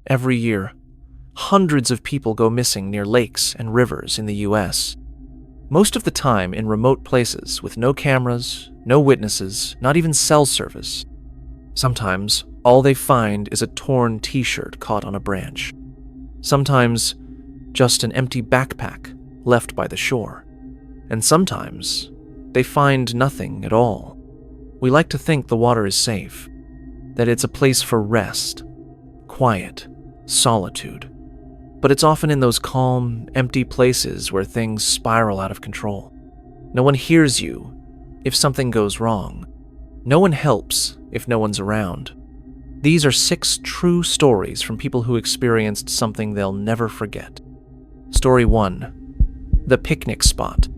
Every year, hundreds of people go missing near lakes and rivers in the US. Most of the time in remote places with no cameras, no witnesses, not even cell service. Sometimes, all they find is a torn t-shirt caught on a branch. Sometimes, just an empty backpack left by the shore. And sometimes, they find nothing at all. We like to think the water is safe, that it's a place for rest, quiet, solitude. But it's often in those calm, empty places where things spiral out of control. No one hears you if something goes wrong. No one helps if no one's around. These are 6 true stories from people who experienced something they'll never forget. Story 1. The picnic spot.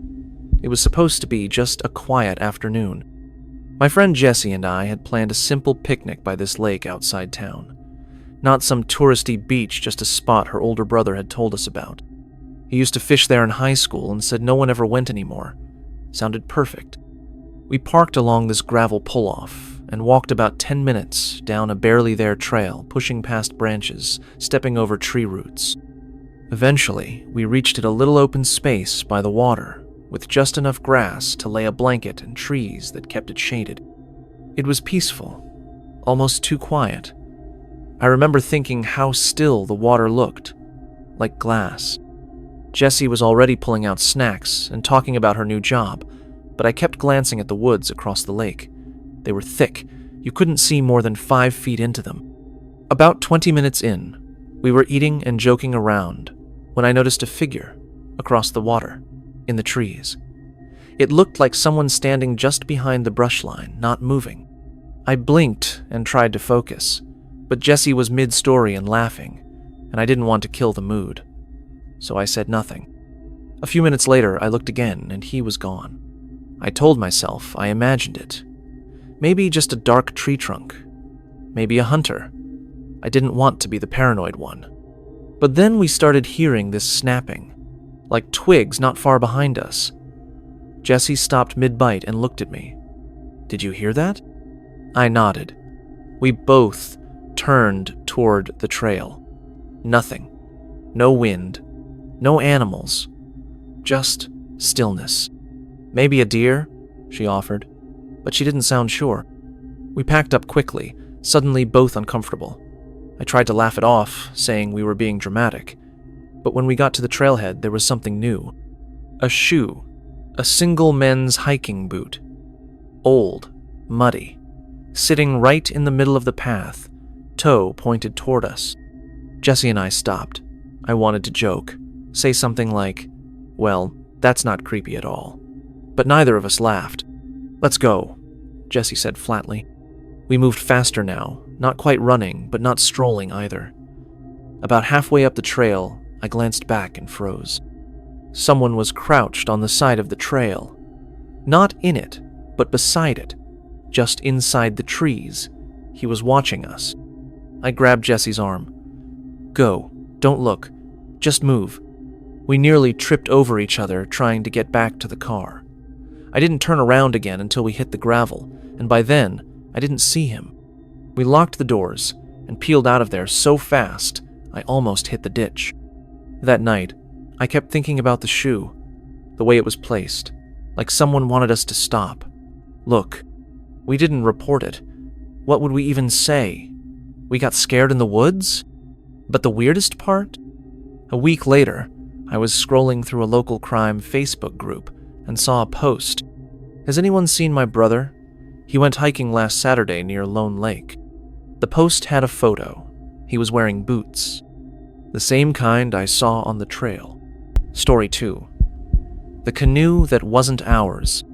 It was supposed to be just a quiet afternoon. My friend Jesse and I had planned a simple picnic by this lake outside town. Not some touristy beach, just a spot her older brother had told us about. He used to fish there in high school and said no one ever went anymore. Sounded perfect. We parked along this gravel pull-off and walked about 10 minutes down a barely there trail, pushing past branches, stepping over tree roots. Eventually, we reached a little open space by the water, with just enough grass to lay a blanket and trees that kept it shaded. It was peaceful, almost too quiet. I remember thinking how still the water looked, like glass. Jessie was already pulling out snacks and talking about her new job, but I kept glancing at the woods across the lake. They were thick. You couldn't see more than 5 feet into them. About 20 minutes in, we were eating and joking around when I noticed a figure across the water, in the trees. It looked like someone standing just behind the brush line, not moving. I blinked and tried to focus, but Jessie was mid-story and laughing, and I didn't want to kill the mood. So I said nothing. A few minutes later, I looked again, and he was gone. I told myself I imagined it. Maybe just a dark tree trunk. Maybe a hunter. I didn't want to be the paranoid one. But then we started hearing this snapping, like twigs not far behind us. Jessie stopped mid-bite and looked at me. "Did you hear that?" I nodded. We both turned toward the trail. Nothing. No wind. No animals. Just stillness. "Maybe a deer," she offered, but she didn't sound sure. We packed up quickly, suddenly both uncomfortable. I tried to laugh it off, saying we were being dramatic. But when we got to the trailhead, there was something new. A shoe. A single men's hiking boot. Old. Muddy. Sitting right in the middle of the path, toe pointed toward us. Jessie and I stopped. I wanted to joke, say something like, "Well, that's not creepy at all." But neither of us laughed. "Let's go," Jessie said flatly. We moved faster now, not quite running, but not strolling either. About halfway up the trail, I glanced back and froze. Someone was crouched on the side of the trail. Not in it, but beside it, just inside the trees. He was watching us. I grabbed Jessie's arm. "Go. Don't look. Just move." We nearly tripped over each other trying to get back to the car. I didn't turn around again until we hit the gravel, and by then, I didn't see him. We locked the doors and peeled out of there so fast, I almost hit the ditch. That night, I kept thinking about the shoe, the way it was placed, like someone wanted us to stop. Look, we didn't report it. What would we even say? We got scared in the woods? But the weirdest part? A week later, I was scrolling through a local crime Facebook group and saw a post. "Has anyone seen my brother? He went hiking last Saturday near Lone Lake." The post had a photo. He was wearing boots. The same kind I saw on the trail. Story 2. The canoe that wasn't ours.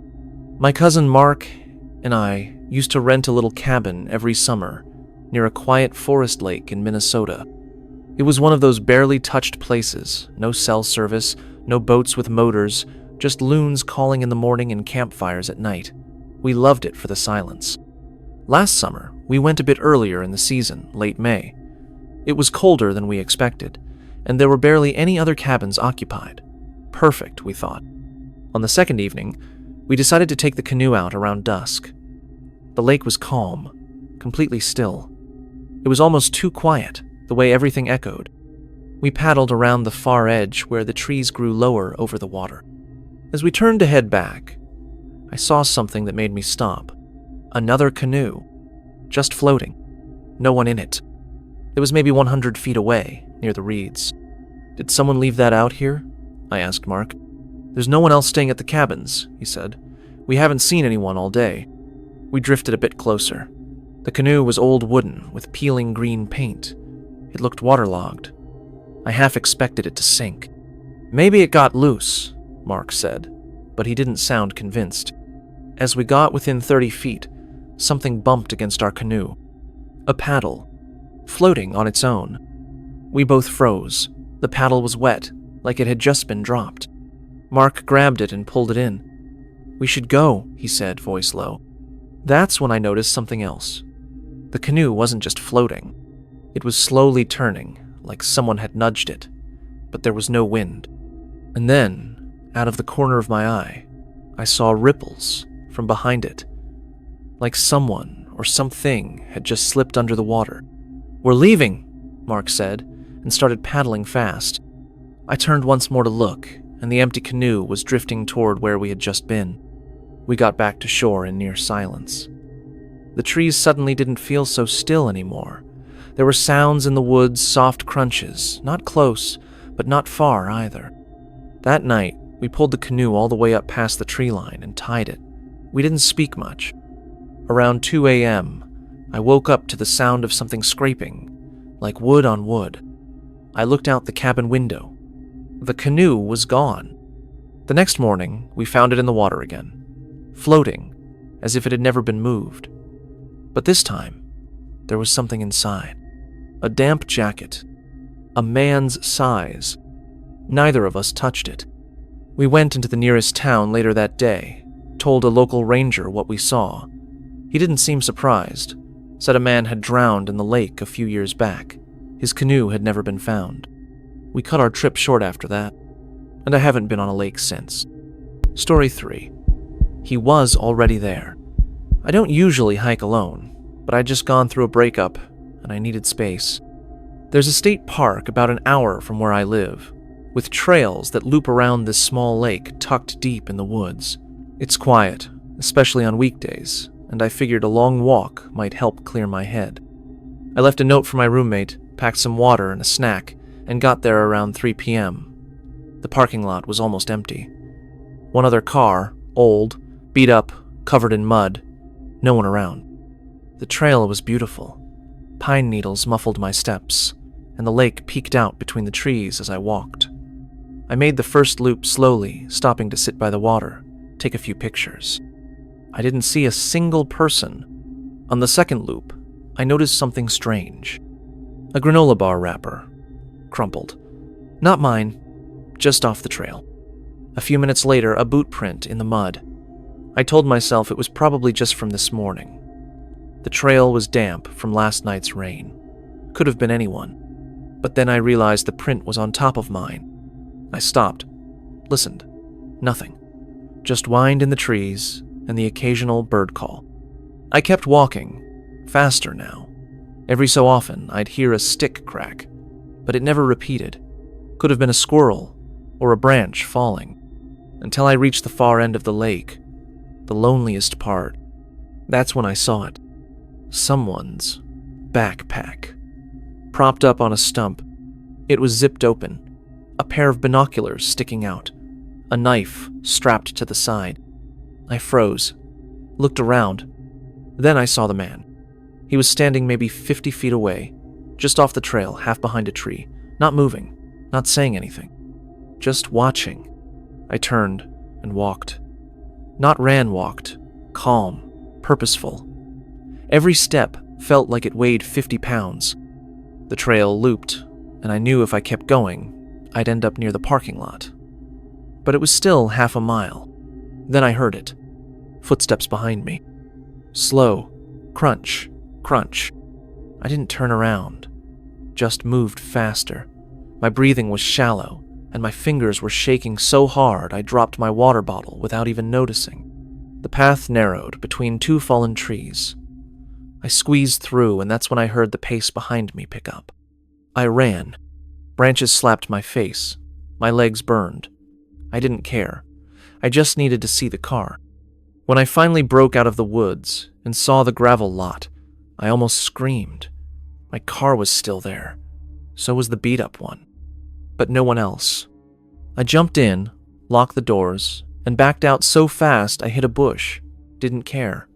My cousin Mark and I used to rent a little cabin every summer near a quiet forest lake in Minnesota. It was one of those barely touched places, no cell service, no boats with motors, just loons calling in the morning and campfires at night. We loved it for the silence. Last summer, we went a bit earlier in the season, late May. It was colder than we expected, and there were barely any other cabins occupied. Perfect, we thought. On the second evening, we decided to take the canoe out around dusk. The lake was calm, completely still. It was almost too quiet, the way everything echoed. We paddled around the far edge where the trees grew lower over the water. As we turned to head back, I saw something that made me stop. Another canoe, just floating. No one in it. It was maybe 100 feet away, near the reeds. "Did someone leave that out here?" I asked Mark. "There's no one else staying at the cabins," he said. "We haven't seen anyone all day." We drifted a bit closer. The canoe was old wooden, with peeling green paint. It looked waterlogged. I half expected it to sink. "Maybe it got loose," Mark said, but he didn't sound convinced. As we got within 30 feet, something bumped against our canoe. A paddle, floating on its own. We both froze. The paddle was wet, like it had just been dropped. Mark grabbed it and pulled it in. "We should go," he said, voice low. That's when I noticed something else. The canoe wasn't just floating. It was slowly turning, like someone had nudged it, but there was no wind. And then, out of the corner of my eye, I saw ripples from behind it, like someone or something had just slipped under the water. "We're leaving," Mark said, and started paddling fast. I turned once more to look, and the empty canoe was drifting toward where we had just been. We got back to shore in near silence. The trees suddenly didn't feel so still anymore. There were sounds in the woods, soft crunches, not close, but not far either. That night, we pulled the canoe all the way up past the tree line and tied it. We didn't speak much. Around 2 a.m., I woke up to the sound of something scraping, like wood on wood. I looked out the cabin window. The canoe was gone. The next morning, we found it in the water again, floating, as if it had never been moved. But this time, there was something inside. A damp jacket. A man's size. Neither of us touched it. We went into the nearest town later that day, told a local ranger what we saw. He didn't seem surprised, said a man had drowned in the lake a few years back. His canoe had never been found. We cut our trip short after that, and I haven't been on a lake since. Story 3. He was already there. I don't usually hike alone, but I'd just gone through a breakup, and I needed space. There's a state park about an hour from where I live, with trails that loop around this small lake tucked deep in the woods. It's quiet, especially on weekdays, and I figured a long walk might help clear my head. I left a note for my roommate, packed some water and a snack, and got there around 3 p.m. The parking lot was almost empty. One other car, old, beat up, covered in mud. No one around. The trail was beautiful. Pine needles muffled my steps, and the lake peeked out between the trees as I walked. I made the first loop slowly, stopping to sit by the water, take a few pictures. I didn't see a single person. On the second loop, I noticed something strange. A granola bar wrapper. Crumpled. Not mine, just off the trail. A few minutes later, a boot print in the mud. I told myself it was probably just from this morning. The trail was damp from last night's rain. Could have been anyone. But then I realized the print was on top of mine. I stopped, listened. Nothing. Just wind in the trees and the occasional bird call. I kept walking, faster now. Every so often, I'd hear a stick crack, but it never repeated. Could have been a squirrel or a branch falling, until I reached the far end of the lake, the loneliest part. That's when I saw it. Someone's backpack. Propped up on a stump. It was zipped open. A pair of binoculars sticking out. A knife strapped to the side. I froze. Looked around. Then I saw the man. He was standing maybe 50 feet away, just off the trail, half behind a tree. Not moving. Not saying anything. Just watching. I turned and walked. Not ran walked. Calm. Purposeful. Every step felt like it weighed 50 pounds. The trail looped, and I knew if I kept going, I'd end up near the parking lot. But it was still half a mile. Then I heard it. Footsteps behind me. Slow. Crunch. Crunch. I didn't turn around. Just moved faster. My breathing was shallow, and my fingers were shaking so hard I dropped my water bottle without even noticing. The path narrowed between two fallen trees. I squeezed through, and that's when I heard the pace behind me pick up. I ran. Branches slapped my face. My legs burned. I didn't care. I just needed to see the car. When I finally broke out of the woods and saw the gravel lot, I almost screamed. My car was still there. So was the beat-up one. But no one else. I jumped in, locked the doors, and backed out so fast I hit a bush. Didn't care.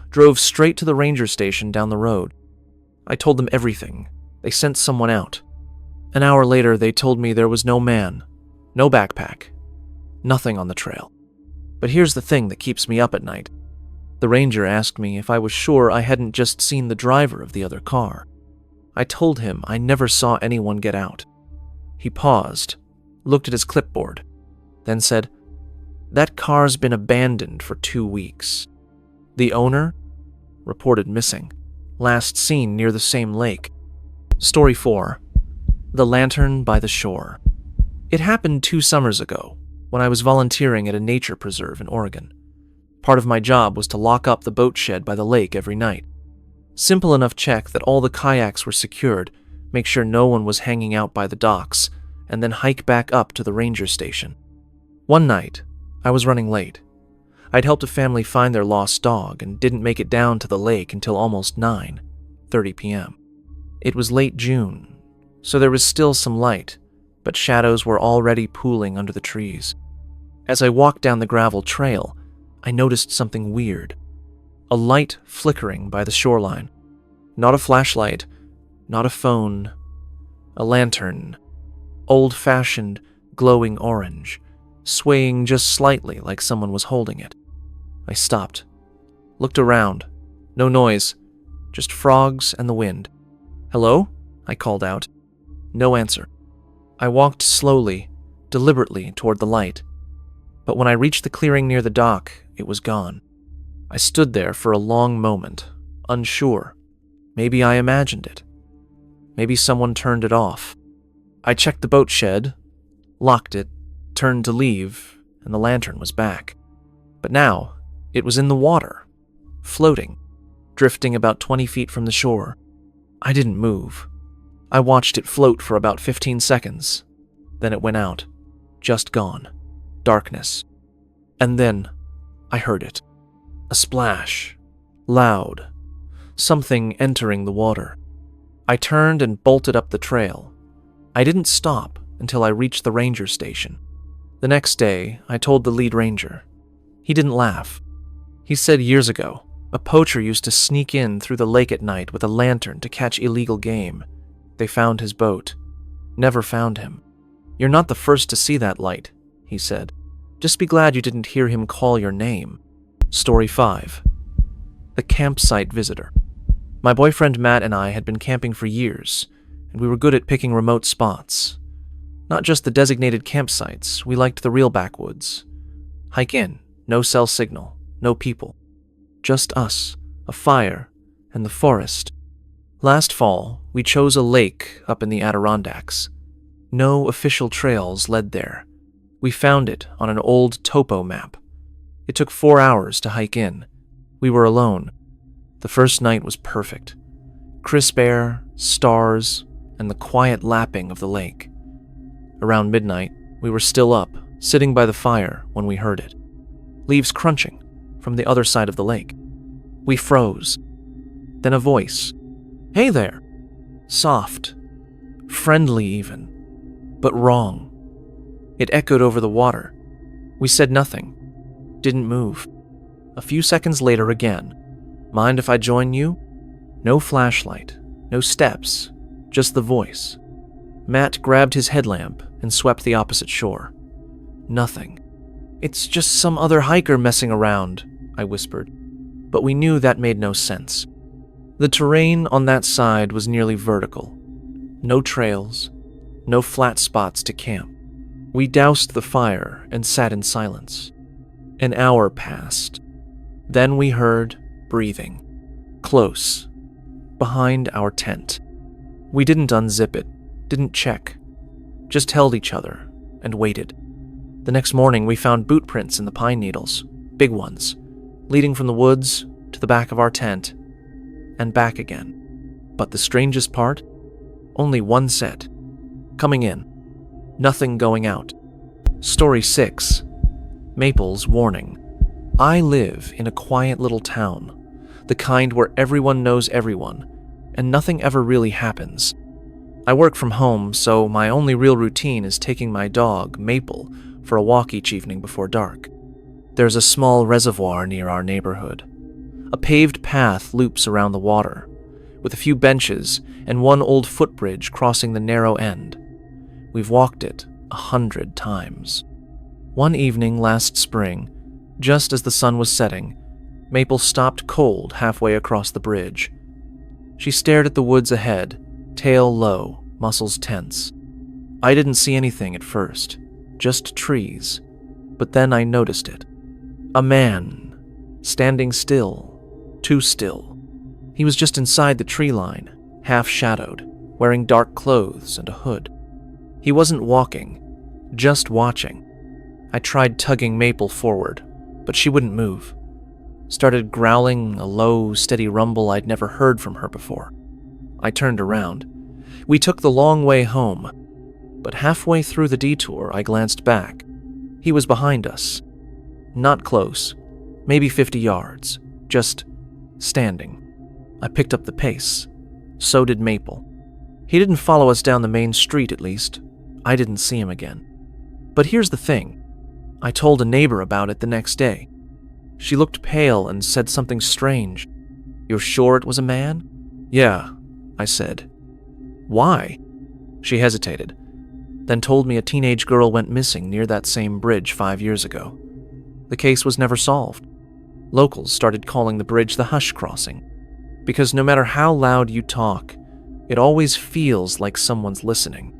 Drove straight to the ranger station down the road. I told them everything. They sent someone out. An hour later, they told me there was no man, no backpack, nothing on the trail. But here's the thing that keeps me up at night. The ranger asked me if I was sure I hadn't just seen the driver of the other car. I told him I never saw anyone get out. He paused, looked at his clipboard, then said, "That car's been abandoned for 2 weeks. The owner? Reported missing. Last seen near the same lake." Story 4. The Lantern by the Shore. It happened 2 summers ago, when I was volunteering at a nature preserve in Oregon. Part of my job was to lock up the boat shed by the lake every night. Simple enough check that all the kayaks were secured, make sure no one was hanging out by the docks, and then hike back up to the ranger station. One night, I was running late. I'd helped a family find their lost dog and didn't make it down to the lake until almost 9:30 p.m. It was late June, so there was still some light, but shadows were already pooling under the trees. As I walked down the gravel trail, I noticed something weird. A light flickering by the shoreline. Not a flashlight, not a phone. A lantern. Old-fashioned, glowing orange, swaying just slightly like someone was holding it. I stopped. Looked around. No noise. Just frogs and the wind. "Hello?" I called out. No answer. I walked slowly, deliberately toward the light. But when I reached the clearing near the dock, it was gone. I stood there for a long moment, unsure. Maybe I imagined it. Maybe someone turned it off. I checked the boat shed, locked it, turned to leave, and the lantern was back. But now, it was in the water, floating, drifting about 20 feet from the shore. I didn't move. I watched it float for about 15 seconds. Then it went out. Just gone. Darkness. And then, I heard it. A splash. Loud. Something entering the water. I turned and bolted up the trail. I didn't stop until I reached the ranger station. The next day, I told the lead ranger. He didn't laugh. He said years ago, a poacher used to sneak in through the lake at night with a lantern to catch illegal game. They found his boat. Never found him. "You're not the first to see that light," he said. "Just be glad you didn't hear him call your name." Story 5. The Campsite Visitor. My boyfriend Matt and I had been camping for years, and we were good at picking remote spots. Not just the designated campsites, we liked the real backwoods. Hike in, no cell signal, no people. Just us, a fire, and the forest. Last fall, we chose a lake up in the Adirondacks. No official trails led there. We found it on an old topo map. It took 4 hours to hike in. We were alone. The first night was perfect. Crisp air, stars, and the quiet lapping of the lake. Around midnight, we were still up, sitting by the fire when we heard it. Leaves crunching from the other side of the lake. We froze. Then a voice. "Hey there." Soft. Friendly even. But wrong. It echoed over the water. We said nothing. Didn't move. A few seconds later again. "Mind if I join you?" No flashlight. No steps. Just the voice. Matt grabbed his headlamp and swept the opposite shore. Nothing. "It's just some other hiker messing around," I whispered. But we knew that made no sense. The terrain on that side was nearly vertical. No trails. No flat spots to camp. We doused the fire and sat in silence. An hour passed. Then we heard breathing. Close. Behind our tent. We didn't unzip it. Didn't check. Just held each other and waited. The next morning, we found boot prints in the pine needles. Big ones. Leading from the woods to the back of our tent and back again. But the strangest part? Only one set. Coming in. Nothing going out. Story 6. Maple's warning. I live in a quiet little town, the kind where everyone knows everyone, and nothing ever really happens. I work from home, so my only real routine is taking my dog, Maple, for a walk each evening before dark. There's a small reservoir near our neighborhood. A paved path loops around the water, with a few benches and one old footbridge crossing the narrow end. We've walked it 100 times. One evening last spring, just as the sun was setting, Maple stopped cold halfway across the bridge. She stared at the woods ahead, tail low, muscles tense. I didn't see anything at first, just trees, but then I noticed it. A man, standing still, too still. He was just inside the tree line, half-shadowed, wearing dark clothes and a hood. He wasn't walking, just watching. I tried tugging Maple forward, but she wouldn't move. Started growling, a low, steady rumble I'd never heard from her before. I turned around. We took the long way home, but halfway through the detour, I glanced back. He was behind us. Not close, maybe 50 yards, just standing. I picked up the pace. So did Maple. He didn't follow us down the main street, at least. I didn't see him again. But here's the thing. I told a neighbor about it the next day. She looked pale and said something strange. "You're sure it was a man?" "Yeah," I said. "Why?" She hesitated, then told me a teenage girl went missing near that same bridge 5 years ago. The case was never solved. Locals started calling the bridge the Hush Crossing, because no matter how loud you talk, it always feels like someone's listening.